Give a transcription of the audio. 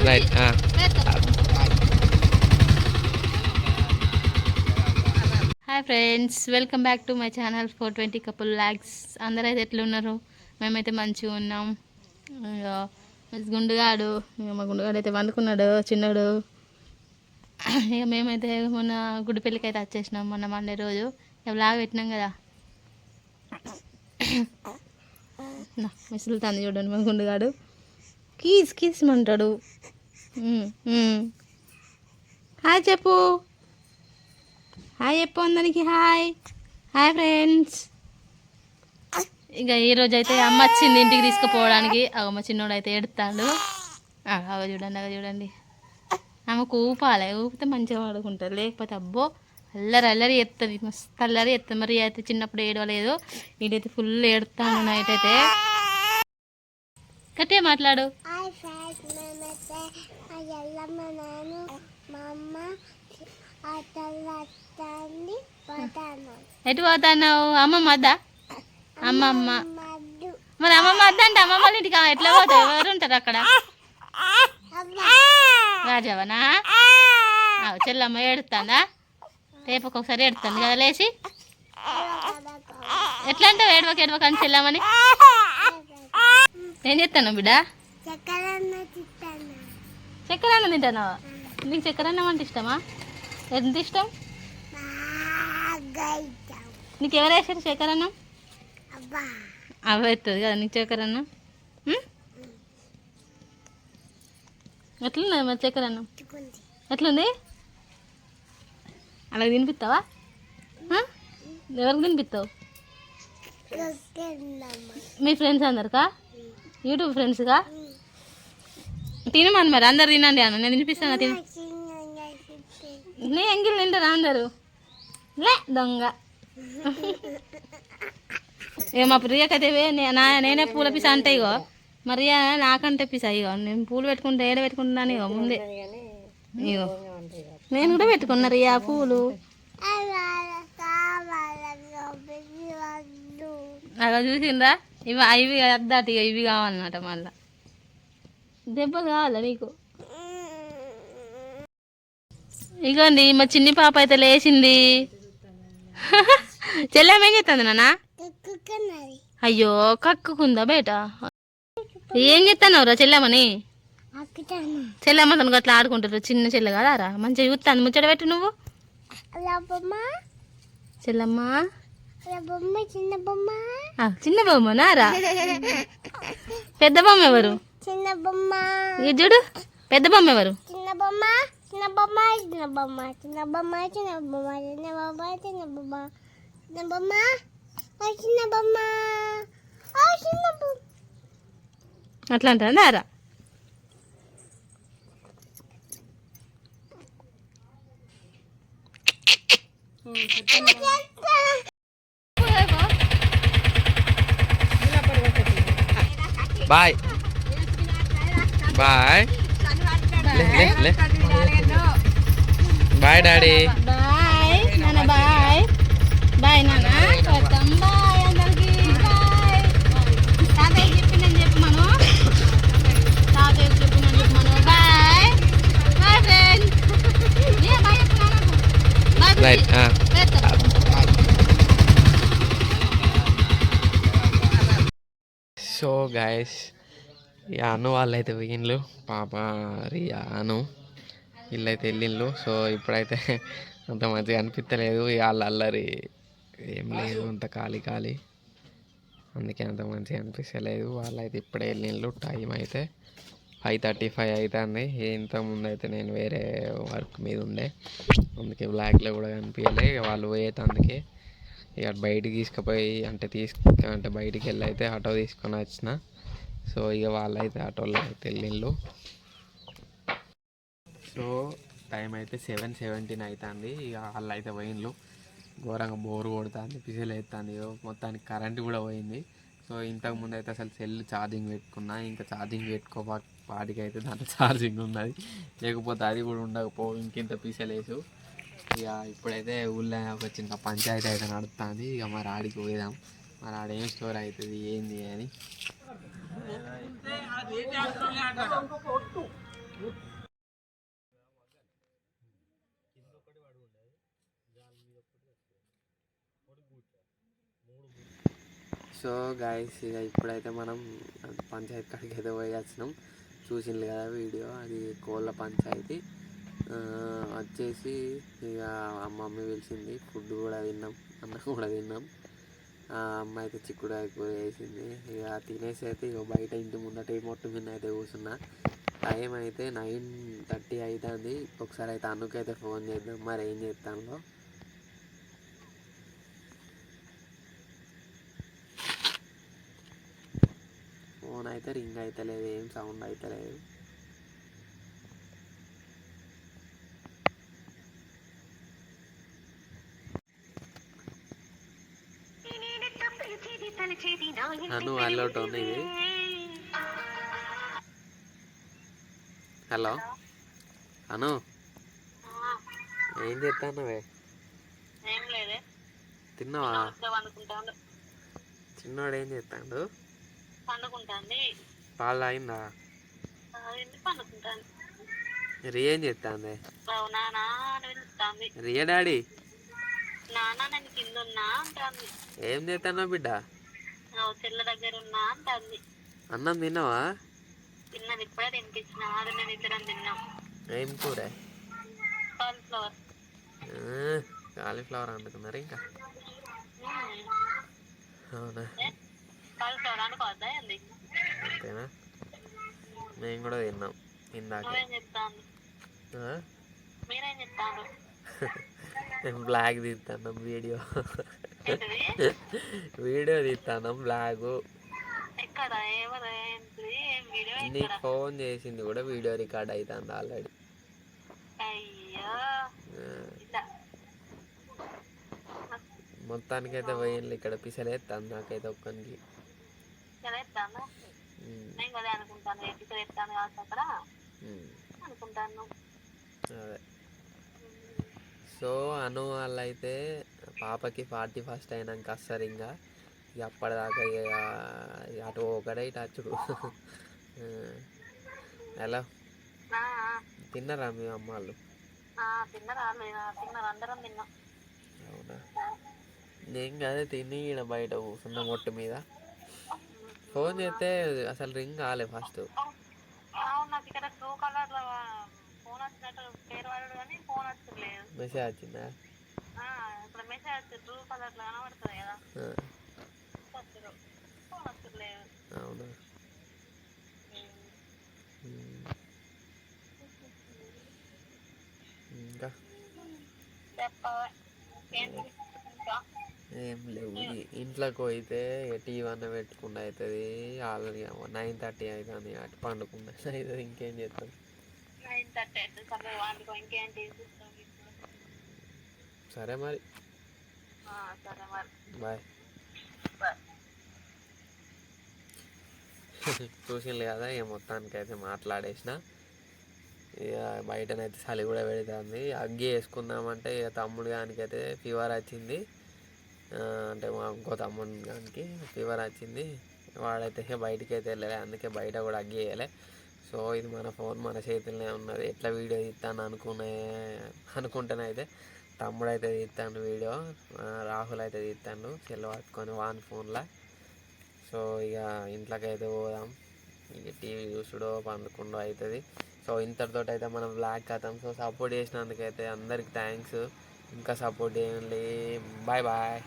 Right. Hi friends, welcome back to my channel 420 couple vlogs. అందరైతే ఎట్లున్నారు? మేమైతే మంచిగా ఉన్నాం. గుండుగాడు మా గుండుగాడు అయితే వండుకున్నాడు చిన్నడు. ఇక మేమైతే మొన్న గుడిపెళ్ళికి అయితే వచ్చేసినాం. మొన్న మండే రోజు లాగా పెట్టినాం కదా. మిసులుతాను చూడండి మా గుండుగాడు. కీస్ కీస్ అంటాడు. హాయ్ చెప్పు, హాయ్ చెప్పు అందరికి. Hi hi friends. ఇక ఈరోజు అయితే అమ్మ వచ్చింది ఇంటికి తీసుకుపోవడానికి. అమ్మ చిన్నోడు అయితే ఎడుతాడు. అవ చూడండి, అవ చూడండి. ఆమెకు ఊపాలి, ఊపితే మంచిగా వాడుకుంటారు. లేకపోతే అబ్బో అల్లరి అల్లరి ఎత్తది, మస్తు అల్లరి ఎత్తది. మరి అయితే చిన్నప్పుడు ఏడవలేదు, వీడైతే ఫుల్ ఏడుతాను. నైట్ అయితే గట్టిగా మాట్లాడు. ఎటు పోతున్నావు? అమ్మమ్మ వద్దా? అమ్మమ్మ మరి అమ్మమ్మ వద్దంటే అమ్మమ్మ ఇంటికి ఎట్లా పోతావు? ఎవరు ఉంటారు అక్కడ? రాజావనా? చెల్లమ్మ ఏడుతుందా? రేపు ఒకసారి ఏడుతుంది కదా లేచి. ఎట్లా అంటే ఏడవక ఏడవక అని చెల్లమ్మని. ఏం చేస్తాను బిడ్డ? చక్కెర అన్నం తింటానా? నీకు చక్కెర అన్నం అంటే ఇష్టమా? ఎంత ఇష్టం నీకు? ఎవరు వేసారు చక్కెర అన్నం? అవ్వ ఎత్తుంది కదా నీకు చక్కెర అన్నం. ఎట్లున్నది మరి చక్కెర అన్నం? ఎట్లుంది? అలాగే తినిపిస్తావా? ఎవరికి తినిపిస్తావు? మీ ఫ్రెండ్స్ అందరికా? యూట్యూబ్ ఫ్రెండ్స్గా తినమని. మరి అందరు తినండి అన్న, నేను తినిపిస్తాను. తిని నీ ఎంగిల్ తింటారా అందరూ? లే దొంగ. ఇక మా ప్రియకైతే నేనే పూల పిసా అంటే ఇగో మరి నాకంటే పిసా. ఇగో నేను పూలు పెట్టుకుంటే ఏడ పెట్టుకుంటున్నాను. ఇగో ముందే ఇగో నేను కూడా పెట్టుకున్నా రియా పూలు. అలా చూసిందా? ఇవి అద్దాటి ఇవి కావాలన్నమాట. మళ్ళా దెబ్బలు కావాలా నీకు? ఇగోండి మా చిన్ని పాప అయితే లేచింది. చెల్లెమ్మ ఏం చేస్తుంది నాన్న? అయ్యో కక్కుకుందా బేట? ఏం చేస్తానవరా చెల్లెమ్మని? చెల్లెమ్మ తనకు అట్లా ఆడుకుంటారు. చిన్న చెల్లె కదారా, మంచిగా చూస్తాను. ముచ్చట పెట్టు నువ్వు. చెల్లమ్మ చిన్న బొమ్మ నారా? పెద్ద బొమ్మ ఎవరు? చిన్న బొమ్మ. ఇది చూడు, పెద్ద బొమ్మ ఎవరు? చిన్న బొమ్మ, చిన్న బొమ్మ, చిన్న బొమ్మ, చిన్న బొమ్మ, చిన్న బొమ్మ, చిన్న బొమ్మ, చిన్న బొమ్మ, చిన్న బొమ్మ, చిన్న బొమ్మ, చిన్న బొమ్మ. అట్లా అంటారా? Bye bye. లే బాయ్ డాడీ. బాయ్ నాన్న. బాయ్ బాయ్ నాన్న. కొడతాం బాయ్ అందరికి. బాయ్ తాతయ్య చెప్పిందని చెప్పు మనం. తాతయ్య చెప్పిందని చెప్పు మనం. Bye bye friend. బాయ్ చెప్పు. రైట్. సో గైస్, ఈ అను వాళ్ళైతే వీళ్ళు పాప రియా అను వీళ్ళైతే వెళ్ళిళ్ళు. సో ఇప్పుడైతే అంత మంచిగా అనిపించలేదు. వాళ్ళ అల్లరి ఏం లేదు, అంత ఖాళీ ఖాళీ, అందుకే అంత మంచిగా అనిపించలేదు. వాళ్ళైతే ఇప్పుడే వెళ్ళిళ్ళు. టైం అయితే 5:35 అవుతుంది. ఇంతకుముందు అయితే నేను వేరే వర్క్ మీద ఉండే, అందుకే బ్లాక్లో కూడా కనిపించలే. వాళ్ళు పోయేది అందుకే ఇక బయటికి తీసుకుపోయి అంటే బయటికి వెళ్ళి అయితే ఆటో తీసుకొని వచ్చిన. సో ఇక వాళ్ళైతే ఆటోలో అయితే వెళ్ళిళ్ళు. సో టైం అయితే 7:17 అవుతుంది. ఇక వాళ్ళు అయితే పోయిండ్లు. ఘోరంగా బోరు కొడుతుంది, పిసిలు అవుతుంది. మొత్తానికి కరెంట్ కూడా పోయింది. సో ఇంతకుముందు అయితే అసలు సెల్ ఛార్జింగ్ పెట్టుకున్నా, ఇంకా ఛార్జింగ్ వాటికి అయితే దాంట్లో ఛార్జింగ్ ఉన్నది, లేకపోతే అది కూడా ఉండకపో ఇంకింత పిసలేసు. ఇక ఇప్పుడైతే ఊళ్ళో ఒక చిన్న పంచాయతీ అయితే నడుస్తుంది. ఇక మరి ఆడికి పోదాం, మరి ఆడ ఏం స్టోర్ అవుతుంది ఏంది అని. సో గాయస్ ఇక ఇప్పుడైతే మనం పంచాయతీ కాడికి అయితే పోయి వచ్చినాం. చూసిండ్రు కదా వీడియో, అది కోళ్ళ పంచాయతీ. వచ్చేసి ఇక మమ్మీ పిలిచింది, ఫుడ్ కూడా తిన్నాం, అన్నం కూడా తిన్నాం. అమ్మ అయితే చిక్కుడుకాయ కూర వేసింది. ఇక తినేసి అయితే ఇక బయట ఇంటి ముందట మొట్టు మీద అయితే కూర్చున్నా. టైం అయితే 9:30 అవుతుంది. ఒకసారి అయితే అన్నుకైతే ఫోన్ చేద్దాం, మరి ఏం చేస్తాను. ఫోన్ అయితే రింగ్ అయితే లేదు, ఏం సౌండ్ అయితే లేదు. అను అల్లోట్ ఉంది ఇది. హలో అను, ఏం చేస్తానవే? తిన్నావా? చిన్నవాడు ఏం చేస్తాడు? పాలు తాగిందా? రియా ఏం చేస్తాంది? రియా డాడీ ఏం చేస్తానో బిడ్డ? చెల్ల దగ్గర ఉన్నా అంటుంది. అన్నం తిన్నావా? తిన్నది, ఇప్పుడే తినిపించిన. అది నేను ఇద్దరం తిన్నాం. ఏం కూర? కాలీఫ్లవర్. కాలీఫ్లవర్ వండుకున్నారు ఇంకా? అవునా? కాలీఫ్లవర్ అనుకోవద్దా ఏంది? అంతేనా? మేము కూడా తిన్నాం ఇందాక. నువ్వేం చెప్తాను? మీరేం చెప్తాను? మేము బ్లాగ్ తీస్తాం, వీడియో తీస్తాం బ్లాగ్. ఎక్కడ? ఎవరు? వీడియో? నీకు ఫోన్ చేసింది కూడా వీడియో రికార్డ్ అవుతుంది ఆల్రెడీ. అయ్యో, మొత్తానికైతే పోయింది ఇక్కడ పిసలేస్తాను నాకైతే ఒక్కనికి. అదే. సో అను వాళ్ళు అయితే పాపకి 41st అయినాక వస్తారు. ఇంకా ఇక అప్పటిదాకా ఇక అటు ఒకడే ఇటు అచ్చుడు. ఎలా తిన్నారా మీ అమ్మ వాళ్ళు? అవునా? నేను అదే తిని ఈడ బయట కూర్చున్న మొట్టు మీద. ఫోన్ చేస్తే అసలు రింగ్ కాలే ఫస్ట్. మెసేజ్ వచ్చిందా? అవునా? ఇంకా ఏం లేవు. ఇంట్లోకి పోయితే టీవీ అన్న పెట్టుకుండా అవుతుంది. ఆల్రెడీ 9:30 అవుతుంది, అటు పండుకుండా అవుతుంది. ఇంకేం చేస్తాం? సరే మరి, బాయ్. చూసింది కదా, ఇక మొత్తానికి అయితే మాట్లాడేసిన. ఇక బయటనైతే చలి కూడా పెడుతుంది. అగ్గి వేసుకుందామంటే ఇక తమ్ముడు గానికి అయితే ఫీవర్ వచ్చింది. అంటే మా ఇంకో తమ్ముడు గానికి ఫీవర్ వచ్చింది. వాడైతే బయటికి అయితే వెళ్ళలే, అందుకే బయట కూడా అగ్గి వేయలే. సో ఇది మన ఫోన్ మన చేతుల్లోనే ఉన్నది. ఎట్లా వీడియో తీస్తాను అనుకుంటేనైతే తమ్ముడు అయితే తీస్తాను వీడియో, రాహుల్ అయితే తీస్తాను సెల్ పట్టుకొని వాన్ ఫోన్లో. సో ఇక ఇంట్లోకి అయితే పోదాం. ఇక టీవీ చూసుడో పండుకుండో అవుతుంది. సో ఇంతటితో అయితే మనం బ్లాగ్ కథం. సో సపోర్ట్ చేసినందుకైతే అందరికి థ్యాంక్స్. ఇంకా సపోర్ట్ చేయండి. Bye bye.